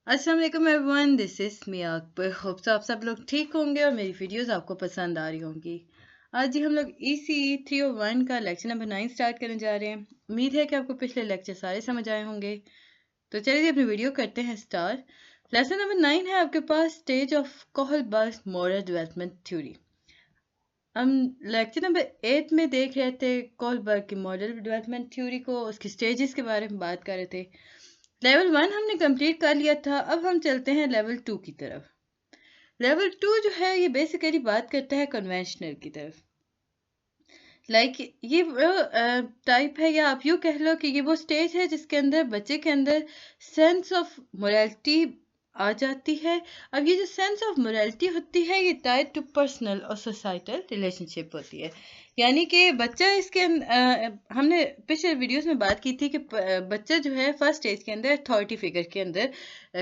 अस्सलाम वालेकुम everyone, this is Miya Akbar. Hope so आप सब लोग ठीक होंगे और मेरी वीडियोस आपको पसंद आ रही होंगी। आज जी हम लोग ECE 301 का लेक्चर नंबर 9 स्टार्ट करने जा रहे हैं। उम्मीद है कि आपको पिछले लेक्चर सारे समझ आए होंगे। तो चलिए जी अपनी वीडियो करते हैं स्टार्ट। लेसन नंबर 9 है आपके पास stage of Kohlberg model development theory. हम लेक्चर नंबर 8 में देख रहे थे कोहलबर्ग की मॉडल डेवलपमेंट थ्योरी को, उसकी स्टेजेस के बारे में बात कर रहे थे। लेवल 1 हमने कंप्लीट कर लिया था। अब हम चलते हैं लेवल 2 की तरफ। लेवल 2 जो है ये बेसिकली बात करता है कन्वेंशनल की तरफ। ये वो टाइप है, या आप यूँ कह लो कि ये वो स्टेज है जिसके अंदर बच्चे के अंदर सेंस ऑफ मोरालिटी आ जाती है। अब ये जो सेंस ऑफ मोरालिटी होती है ये टाइड टू पर्सनल और सोसाइटल रिलेशनशिप होती है। यानी कि बच्चा हमने पिछले वीडियोस में बात की थी कि बच्चा जो है फर्स्ट स्टेज के अंदर अथॉरिटी फिगर के अंदर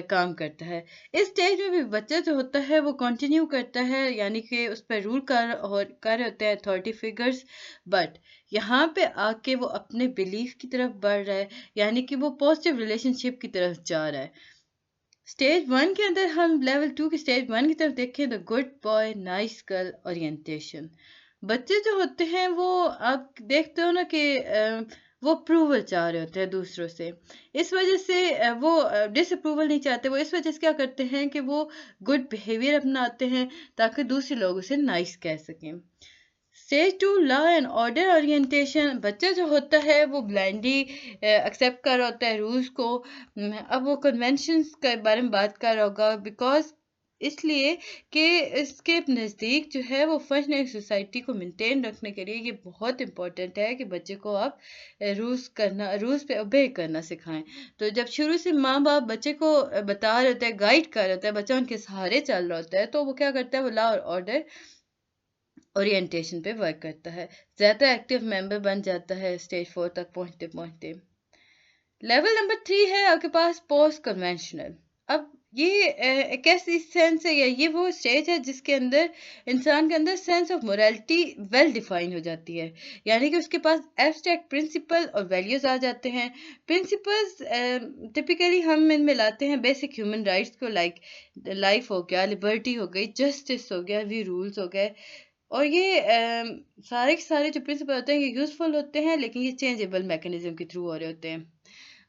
काम करता है। इस स्टेज में भी बच्चा जो होता है वो कंटिन्यू करता है, यानी कि उस पर रूल कर होते हैं अथॉरिटी फिगर्स। बट यहाँ पे आके वो अपने बिलीफ की तरफ बढ़ रहा है, यानी कि वो पॉजिटिव रिलेशनशिप की तरफ जा रहा है। स्टेज 1 के अंदर हम लेवल 2 की स्टेज 1 की तरफ देखें तो good boy nice girl orientation. बच्चे जो होते हैं वो आप देखते हो ना कि वो अप्रूवल चाह रहे होते हैं दूसरों से। इस वजह से वो डिसअप्रूवल नहीं चाहते। वो इस वजह से क्या करते हैं कि वो गुड बिहेवियर अपनाते हैं ताकि दूसरे लोग उसे नाइस कह सकें। Stage 2 law and order orientation. बच्चा जो होता है वो ब्लाइंडली एक्सेप्ट कर रहा होता है रूल्स को। अब वो कन्वेंशंस के बारे में बात कर रहा होगा, बिकॉज इसलिए कि इसके नज़दीक जो है वो फंक्शनल सोसाइटी को मेंटेन रखने के लिए ये बहुत इंपॉर्टेंट है कि बच्चे को आप रूल्स पे ओबे करना सिखाएं। तो जब शुरू से माँ बाप बच्चे को बता रहे होते हैं, गाइड कर रहे होता है, बच्चा उनके सहारे चल रहा होता है, तो वो क्या करता है, वो लॉ और ऑर्डर ओरिएंटेशन पे वर्क करता है, ज़्यादा एक्टिव मेंबर बन जाता है स्टेज 4 तक पहुंचते पहुंचते। लेवल नंबर 3 है आपके पास पोस्ट कन्वेंशनल। अब ये एक ऐसी सेंस है, या ये वो स्टेज है जिसके अंदर इंसान के अंदर sense of morality well define हो जाती है, यानी कि उसके पास एब्स्ट्रैक्ट प्रिंसिपल और वैल्यूज आ जाते हैं। प्रिंसिपल्स टिपिकली हम इनमें लाते हैं बेसिक ह्यूमन राइट्स को, लाइक लाइफ हो गया, लिबर्टी हो गई, जस्टिस हो गया, वी रूल्स हो गए। और ये सारे के सारे जो प्रिंसिपल होते हैं ये यूजफुल होते हैं, लेकिन ये चेंजेबल मैकेनिज्म के थ्रू हो रहे होते हैं।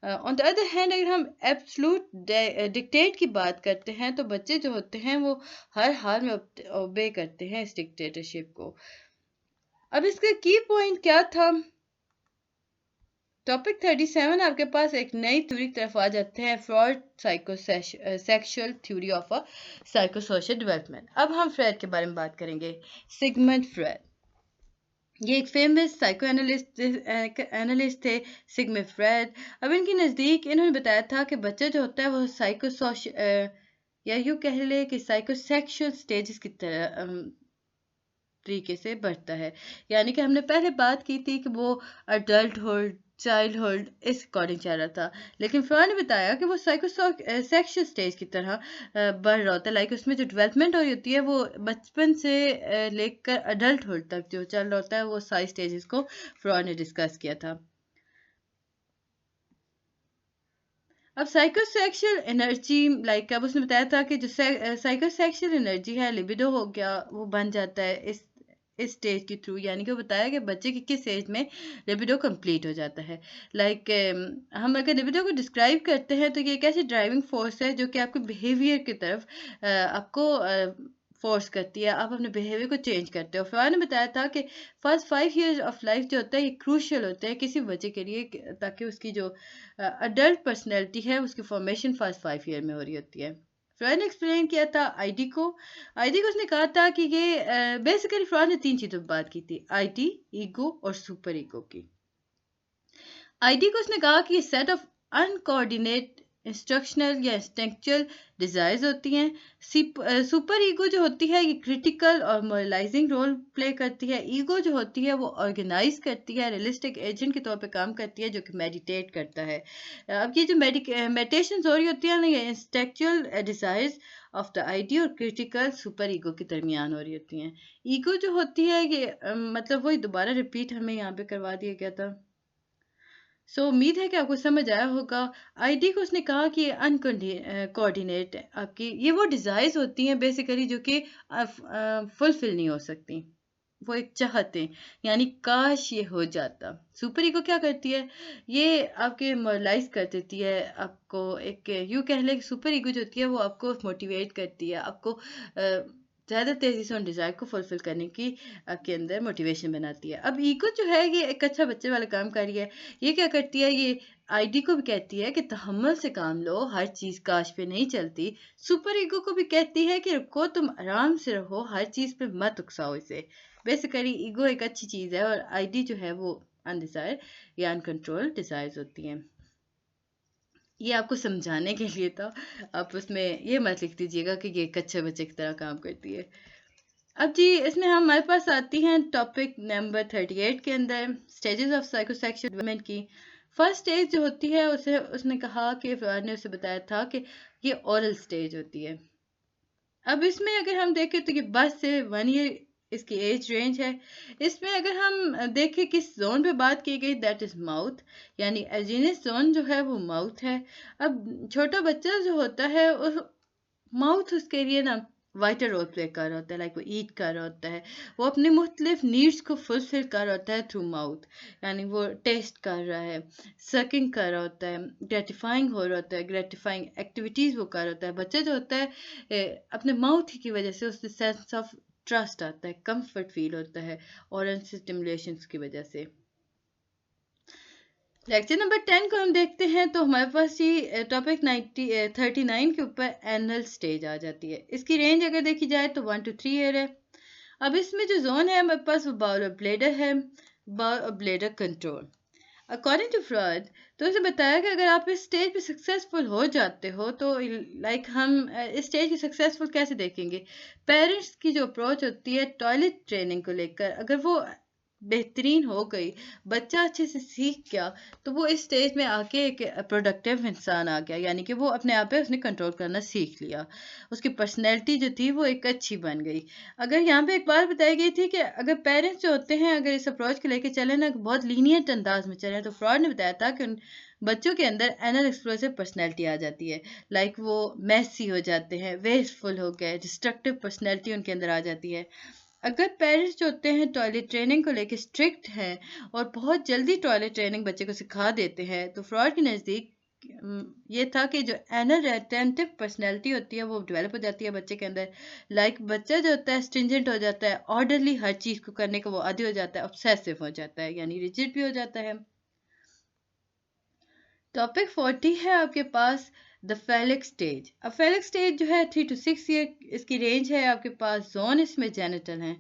ऑन द अदर हैंड अगर हम एब्सोल्यूट डिक्टेट की बात करते हैं तो बच्चे जो होते हैं वो हर हाल में ओबे करते हैं इस डिक्टेटरशिप को। अब इसका की पॉइंट क्या था? टॉपिक 37 आपके पास एक नई थ्योरी की तरफ आ जाते हैं, fraud psychosexual theory of a psychosocial development. अब हम फ्रेड के बारे में बात करेंगे। सिगमंड फ्रेड ये एक फेमस साइको एनालिस्ट थे, सिगमंड फ्रेड। अब इनके नज़दीक इन्होंने बताया था कि बच्चा जो होता है वो या यूँ कह ले कि साइकोसेक्सुअल स्टेजेस की तरीके से बढ़ता है। यानी कि हमने पहले बात की थी कि वो अडल्टहुड, चाइल्डहुड इस अकॉर्डिंग चल रहा था, लेकिन फ्रॉड ने बताया कि वो सेक्शुअल स्टेज की तरह बढ़ रहा होता है। लाइक उसमें जो डेवलपमेंट हो रही होती है वो बचपन से लेकर अडल्टहुड तक जो चल रहा होता है, वो सारी स्टेजेस को फ्रॉड ने डिस्कस किया था। अब साइकोसेक्सुअल एनर्जी, अब उसने बताया था कि जो साइकोसेक्सुअल एनर्जी है, लिबिडो हो गया, वो बन जाता है इस स्टेज के थ्रू। यानी कि वो बताया कि बच्चे की किस एज में लिबिडो कंप्लीट हो जाता है। हम अगर लिबिडो को डिस्क्राइब करते हैं तो ये एक ऐसी ड्राइविंग फोर्स है जो कि आपके बिहेवियर की तरफ आपको फोर्स करती है, आप अपने बिहेवियर को चेंज करते हो। फवाद ने बताया था कि फर्स्ट 5 years ऑफ लाइफ जो होता है ये क्रूशियल होता है किसी बच्चे के लिए, ताकि उसकी जो अडल्ट पर्सनैलिटी है उसकी फॉर्मेशन फर्स्ट 5 year में हो रही होती है। फ्रॉड ने एक्सप्लेन किया था आईडी को उसने कहा था कि ये बेसिकली फ्रॉड ने 3 चीज़ों पर बात की थी, आईडी, ईगो और सुपर ईगो की। आईडी को उसने कहा कि ये सेट ऑफ अनकोऑर्डिनेट इंस्ट्रक्शनल या इंस्टिंक्चुअल डिजायर्स होती हैं। सुपर ईगो जो होती है ये क्रिटिकल और मोरलाइजिंग रोल प्ले करती है। ईगो जो होती है वो ऑर्गेनाइज करती है, रियलिस्टिक एजेंट के तौर पे काम करती है, जो कि मेडिटेट करता है। अब ये जो मेडिटेशन हो रही होती है ना, ये instinctual desires of the ID और क्रिटिकल सुपर ईगो के दरमियान हो रही होती हैं। ईगो जो होती है ये मतलब वही दोबारा रिपीट हमें यहाँ पे करवा दिया गया था। सो उम्मीद है कि आपको समझ आया होगा। आईडी को उसने कहा कि अनकोऑर्डिनेट आपकी ये वो डिज़ायर्स होती हैं बेसिकली जो कि फुलफिल नहीं हो सकती। वो एक चाहते हैं, यानी काश ये हो जाता। सुपर ईगो क्या करती है, ये आपके मोरलाइज कर देती है आपको। एक यूँ कह लें कि सुपर ईगो जो होती है वो आपको मोटिवेट करती है, आपको ज़्यादा तेज़ी से उन डिज़ायर को फुलफिल करने की आपके अंदर मोटिवेशन बनाती है। अब ईगो जो है ये एक अच्छा बच्चे वाला काम कर रही है। ये क्या करती है, ये आईडी को भी कहती है कि तहम्मुल से काम लो, हर चीज़ काश पे नहीं चलती। सुपर ईगो को भी कहती है कि रुको, तुम आराम से रहो, हर चीज़ पे मत उकसाओ इसे। बेसिकली ईगो एक अच्छी चीज़ है और आईडी जो है वो अनडिजायर या अनकंट्रोल डिजायर्स होती हैं। ये आपको समझाने के लिए था, आप उसमें ये मत लिख दीजिएगा कि ये एक अच्छे बच्चे की तरह काम करती है। अब जी इसमें हमारे पास आती हैं टॉपिक नंबर 38 के अंदर स्टेजेस ऑफ साइकोसेक्सुअल डेवलपमेंट की। फर्स्ट स्टेज जो होती है उसे उसने कहा कि फवाद ने उसे बताया था कि ये ओरल स्टेज होती है। अब इसमें अगर हम देखें तो ये बस से 1 ईयर इसकी एज रेंज है। इसमें अगर हम देखें किस जोन पे बात की गई, दैट इज माउथ, यानी एजीनियस जोन जो है वो माउथ है। अब छोटा बच्चा जो होता है माउथ उसके लिए ना वाइटल रोल प्ले कर रहा होता है, लाइक वो ईट कर रहा होता है, वो अपने मुख्तलिफ नीड्स को फुलफिल कर रहा होता है थ्रू माउथ, यानी वो टेस्ट कर रहा है, सकिंग कर रहा होता है, ग्रेटिफाइंग हो रहा होता है, ग्रेटिफाइंग एक्टिविटीज़ वो कर रहा होता है। बच्चा जो होता है अपने माउथ की वजह से उससे सेंस ऑफ ट्रस्ट आता है, कंफर्ट फील होता है और स्टिमुलेशंस की वजह से। लेक्चर नंबर 10 को हम देखते हैं तो हमारे पास ये टॉपिक 39 के ऊपर एनल स्टेज आ जाती है। इसकी रेंज अगर देखी जाए तो 1 to 3 ईयर है। अब इसमें जो जोन है हमारे पास वो बाउल ऑफ ब्लेडर है, bowel of bladder control. According to Freud तो उसे बताया कि अगर आप इस स्टेज पे सक्सेसफुल हो जाते हो तो लाइक हम इस स्टेज की सक्सेसफुल कैसे देखेंगे। पेरेंट्स की जो अप्रोच होती है टॉयलेट ट्रेनिंग को लेकर, अगर वो बेहतरीन हो गई, बच्चा अच्छे से सीख गया, तो वो इस स्टेज में आके एक प्रोडक्टिव इंसान आ गया, यानी कि वो अपने आप पे उसने कंट्रोल करना सीख लिया, उसकी पर्सनैलिटी जो थी वो एक अच्छी बन गई। अगर यहाँ पे एक बात बताई गई थी कि अगर पेरेंट्स जो होते हैं अगर इस अप्रोच को लेके चले ना बहुत लीनियंट अंदाज में चले, तो फ्रॉड ने बताया था कि उन बच्चों के अंदर एनल एक्सप्लोसिव पर्सनैलिटी आ जाती है, लाइक वो मैसी हो जाते हैं, वेस्टफुल हो गए, डिस्ट्रक्टिव पर्सनैलिटी उनके अंदर आ जाती है। अगर पेरेंट्स जो होते हैं टॉयलेट ट्रेनिंग को लेके स्ट्रिक्ट हैं और बहुत जल्दी टॉयलेट ट्रेनिंग बच्चे को सिखा देते हैं, तो फ्रॉड के नज़दीक ये था कि जो एनल अटेंटिव पर्सनैलिटी होती है वो डेवलप हो जाती है बच्चे के अंदर। लाइक बच्चा जो होता है स्ट्रिंजेंट हो जाता है, ऑर्डरली हर चीज़ को करने का वो आदी हो जाता है, ऑब्सेसिव हो जाता है, यानी रिजिड भी हो जाता है। टॉपिक 40 है आपके पास द फेलिक स्टेज। अब फेलिक स्टेज जो है 3 to 6 ईयर इसकी रेंज है आपके पास। जोन इसमें जेनिटल हैं।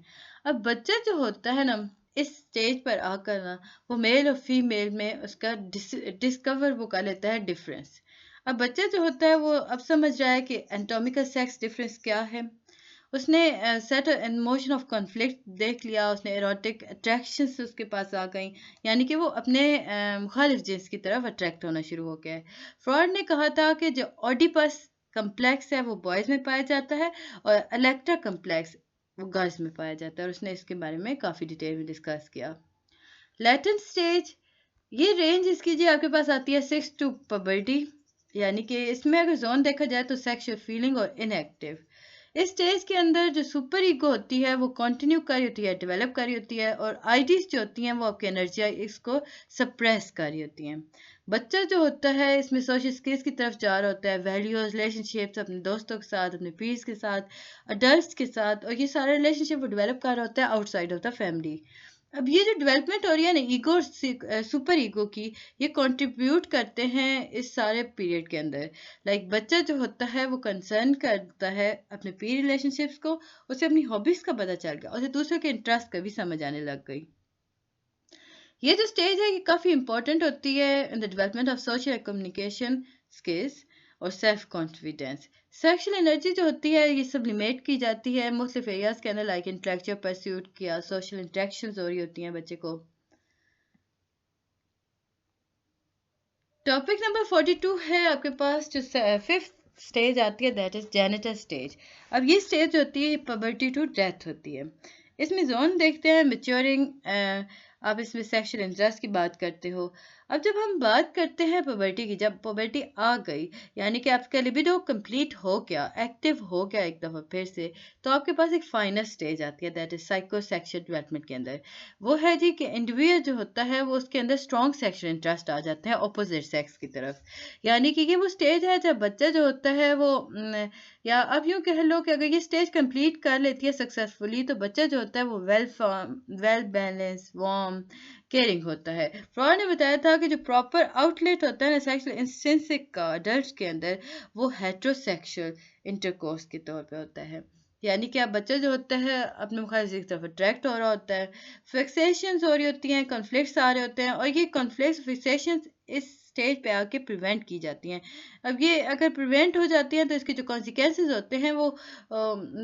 अब बच्चा जो होता है ना इस स्टेज पर आकर ना वो मेल और फीमेल में उसका डिस्कवर वो कर लेता है डिफरेंस। अब बच्चा जो होता है वो अब समझ रहा है कि एनाटॉमिकल सेक्स डिफरेंस क्या है। उसने सेट इमोशन ऑफ कॉन्फ्लिक्ट देख लिया, उसने एरोटिक अट्रैक्शन से उसके पास आ गई, यानी कि वो अपने मुखालिफ जिन्स की तरफ अट्रैक्ट होना शुरू हो गया है। फ्रॉड ने कहा था कि जो ऑडिपस कम्प्लेक्स है वो बॉयज़ में पाया जाता है और इलेक्ट्रा कम्प्लेक्स वो गर्ल्स में पाया जाता है, और उसने इसके बारे में काफ़ी डिटेल में डिस्कस किया। लैटेंट स्टेज, ये रेंज इसकी जी आपके पास आती है 6 टू पबर्टी, यानी कि इसमें अगर जोन देखा जाए तो सेक्सुअल फीलिंग और इनएक्टिव। इस स्टेज के अंदर जो सुपर ईगो होती है वो कंटिन्यू कर रही होती है, डेवलप कर रही होती है, और आईडीज जो होती हैं वो आपकी एनर्जी इसको सप्रेस कर रही होती हैं। बच्चा जो होता है इसमें सोशल स्किल्स की तरफ जा रहा होता है, वैल्यूज, रिलेशनशिप्स अपने दोस्तों के साथ, अपने पीर्स के साथ, अडल्ट के साथ, और ये सारे रिलेशनशिप वो डेवलप कर रहा होता है आउटसाइड ऑफ द फैमिली। अब ये जो डेवलपमेंट हो रही है ना ईगो सुपर ईगो की, ये कंट्रीब्यूट करते हैं इस सारे पीरियड के अंदर। लाइक बच्चा जो होता है वो कंसर्न करता है अपने पीर रिलेशनशिप्स को, उसे अपनी हॉबीज का पता चल गया, उसे दूसरों के इंटरेस्ट का भी समझ आने लग गई। ये जो स्टेज है ये काफ़ी इंपॉर्टेंट होती है in the development of social communication skills और सेल्फ कॉन्फिडेंस। सेक्शुअल एनर्जी जो होती है ये सब्लिमेट की जाती है मुख्तलिफ एरियाज के अंदर, लाइक इंटेलेक्चुअल परस्यूट किया, सोशल इंटरेक्शंस हो रही होती हैं बच्चे को। टॉपिक नंबर 42 है आपके पास जो फिफ्थ स्टेज आती है, दैट इज जेनिटल स्टेज। अब ये स्टेज होती है पबर्टी टू डेथ होती है। इसमें जोन देखते हैं मेच्योरिंग, आप इसमें सेक्शुअल इंटरेस्ट की बात करते हो, अब जब हम बात करते हैं पुबर्टी की, जब पुबर्टी आ गई यानी कि आपका लिबिडो कंप्लीट हो गया, एक्टिव हो गया एक दफ़ा फिर से, तो आपके पास एक फाइनल स्टेज आती है, दैट इज साइकोसेक्सुअल डेवलपमेंट के अंदर। वो है जी कि इंडिविजुअल जो होता है वो उसके अंदर स्ट्रॉन्ग सेक्सुअल इंटरेस्ट आ जाते हैं अपोजिट सेक्स की तरफ। यानी कि ये वो स्टेज है जब बच्चा जो होता है वो या अब यूँ कह लो कि अगर ये स्टेज कंप्लीट कर लेती है सक्सेसफुली, तो बच्चा जो होता है वो वेल बैलेंस, वार्म, केयरिंग होता है। फ्रॉड ने बताया था कि जो प्रॉपर आउटलेट होता है ना सेक्सुअल इंस्टेंसिक का अडल्ट के अंदर, वो हेट्रोसेक्सुअल इंटरकोर्स के तौर पे होता है। यानी कि आप बच्चा जो होता है अपने मुखालिफ की तरफ अट्रैक्ट हो रहा होता है, फिक्सेशंस हो रही होती हैं, कॉन्फ्लिक्ट्स आ रहे होते हैं, और ये कॉन्फ्लिक्ट्स फिक्सेशंस इस स्टेज पे आके प्रिवेंट की जाती हैं। अब ये अगर प्रिवेंट हो जाती हैं तो इसके जो कॉन्सिक्वेंसेज होते हैं वो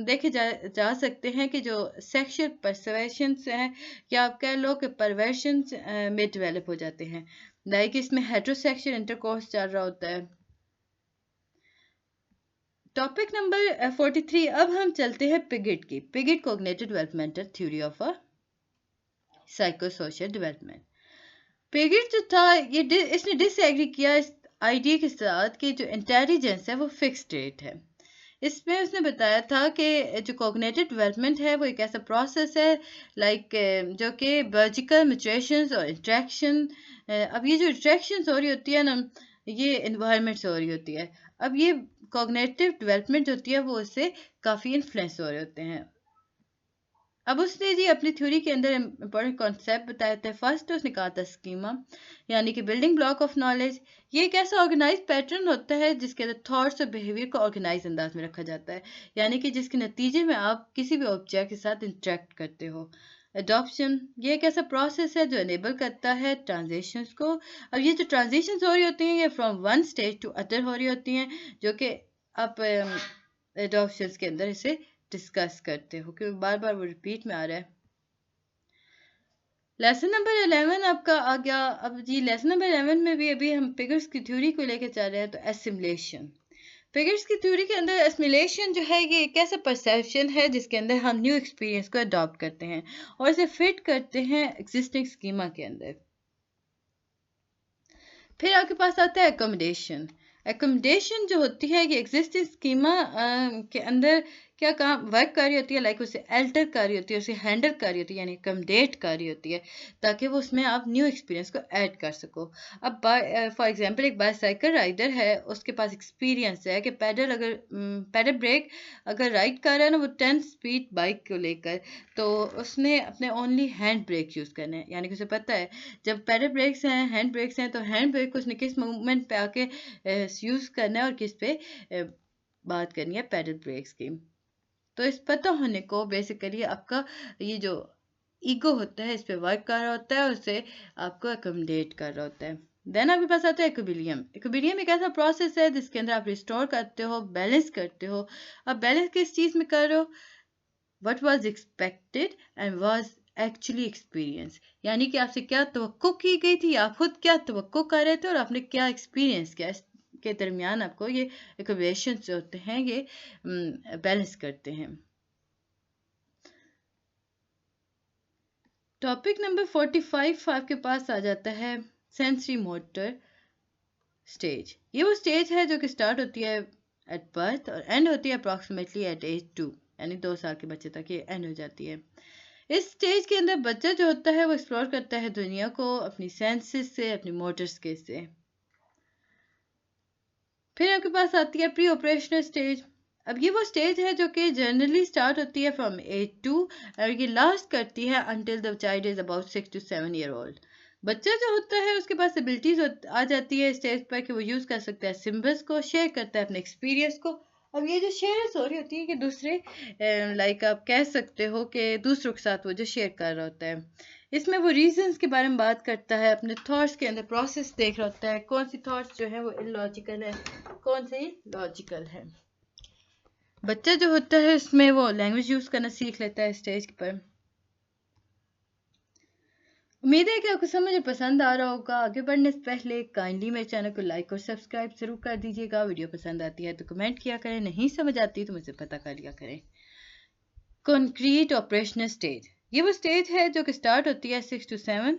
देखे जा सकते हैं कि जो सेक्सुअल परसुएशंस हैं या आप कह लो कि परवर्शंस में डेवलप हो जाते हैं। लाइक इसमें हेट्रोसेक्सुअल इंटरकोर्स चल रहा होता है। Topic number 43। अब हम चलते हैं पिगेट की। Piaget cognitive developmental theory of a psychosocial development. Piaget जो था इसने डिसएग्री किया इस आइडिया के साथ कि जो इंटेलिजेंस है वो फिक्स्ड रेट है। इसमें उसने बताया था कि जो कॉग्निटिव डेवलपमेंट है वो एक ऐसा प्रोसेस है लाइक जो कि बायोलॉजिकल मैच्योरेशंस और इंट्रैक्शन। अब ये जो इंट्रैक्शंस हो रही होती है ना, ये इन्वायरमेंट से हो रही होती है। अब ये कॉग्निटिव डेवलपमेंट जो होती है वो उससे काफ़ी इन्फ्लुएंस हो रहे होते हैं। अब उसने जी अपनी थ्योरी के अंदर इंपॉर्टेंट कॉन्सेप्ट बताया था। फर्स्ट उसने कहा था स्कीमा, यानी कि बिल्डिंग ब्लॉक ऑफ नॉलेज। ये एक ऐसा ऑर्गेनाइज पैटर्न होता है जिसके अंदर थॉट्स और बिहेवियर को ऑर्गेनाइज अंदाज में रखा जाता है, यानी कि जिसके नतीजे में आप किसी भी ऑब्जेक्ट के साथ इंटरेक्ट करते हो। एडॉप्शन, ये एक ऐसा प्रोसेस है जो इनेबल करता है ट्रांजिशंस को। अब ये जो ट्रांजिशंस हो रही होती हैं ये from one stage to other हो रही होती हैं, जो कि आप एडॉप्शंस के अंदर इसे डिस्कस करते हो, क्योंकि बार बार वो रिपीट में आ रहा है। लेसन नंबर 11 आपका आ गया। अब जी लेसन नंबर 11 में भी अभी हम फिगर्स की थ्योरी को लेकर चल रहे हैं। तो एसिमुलेशन, फिगर्स की थ्योरी के अंदर एसिमुलेशन जो है ये एक ऐसा परसेप्शन है जिसके अंदर हम न्यू एक्सपीरियंस को अडॉप्ट करते हैं और इसे फिट करते हैं एग्जिस्टिंग स्कीमा के अंदर। फिर आपके पास आता है एकोमोडेशन। एकोमोडेशन जो होती है ये एग्जिस्टिंग स्कीमा के अंदर क्या काम वर्क कर रही होती है, लाइक उसे अल्टर कर रही होती है, उसे हैंडल कर रही होती है, यानी अकोमोडेट कर रही होती है ताकि वो उसमें आप न्यू एक्सपीरियंस को ऐड कर सको। अब फॉर एग्जांपल एक बाइसाइकिल राइडर है, उसके पास एक्सपीरियंस है कि पैडल ब्रेक अगर राइड कर रहा है ना वो 10 स्पीड बाइक को लेकर, तो उसने अपने ओनली हैंड ब्रेक यूज़ करने हैं, यानी कि उसे पता है जब पैडल ब्रेक्स हैं, हैंड ब्रेक्स हैं, तो हैंड ब्रेक को उसने किस मूवमेंट पे आके यूज़ करना है और किस पे बात करनी है पैडल ब्रेक्स की। तो इस पता होने को बेसिकली आपका ये जो ईगो होता है इस पे वर्क कर रहा होता है, उससे आपको अकोमोडेट कर रहा होता है। देन आपके पास आता है इक्विलिब्रियम। इक्विलिब्रियम एक ऐसा प्रोसेस है जिसके अंदर आप रिस्टोर करते हो, बैलेंस करते हो। अब बैलेंस किस चीज़ में कर रहे हो? What was expected and was actually experience, यानी कि आपसे क्या तवक्को की गई थी, आप खुद क्या तवक्को कर रहे थे और आपने क्या एक्सपीरियंस किया, इसके दरमियान आपको ये इक्वेशन जो होते हैं ये बैलेंस करते हैं। टॉपिक नंबर 45 आपके पास आ जाता है सेंसरी मोटर स्टेज। ये वो स्टेज है जो कि स्टार्ट होती है एट बर्थ और एंड होती है अप्रॉक्सीमेटली एट एज 2, यानी 2 साल के बच्चे तक ये एंड हो जाती है। इस स्टेज के अंदर बच्चा जो होता है वो एक्सप्लोर करता है दुनिया को अपनी सेंसेस से, अपनी मोटर्स के से। फिर आपके पास आती है प्री ऑपरेशनल स्टेज। अब ये वो स्टेज है जो कि जनरली स्टार्ट होती है फ्रॉम एज 2 और ये लास्ट करती है until the child is about 6 to 7 year old. बच्चा जो होता है उसके पास एबिलिटीज आ जाती है स्टेज पर कि वो यूज़ कर सकता है सिम्बल्स को, शेयर करता है अपने एक्सपीरियंस को। अब ये जो शेयर्स हो रही होती है कि दूसरे लाइक आप कह सकते हो कि दूसरों के साथ वो जो शेयर कर रहा होता है, इसमें वो रीजंस के बारे में बात करता है, अपने थॉट्स के अंदर प्रोसेस देख रहा होता है, कौन सी थॉट्स जो है वो इलॉजिकल है, कौन सी लॉजिकल है। बच्चा जो होता है इसमें वो लैंग्वेज यूज़ करना सीख लेता है स्टेज पर। उम्मीद है कि आपको समझ पसंद आ रहा होगा। आगे बढ़ने से पहले काइंडली मेरे चैनल को लाइक और सब्सक्राइब जरूर कर दीजिएगा। वीडियो पसंद आती है तो कमेंट किया करें, नहीं समझ आती तो मुझे पता कर लिया करें। कॉन्क्रीट ऑपरेशनल स्टेज, ये वो स्टेज है जो कि स्टार्ट होती है 6 to 7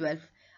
12۔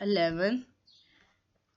11۔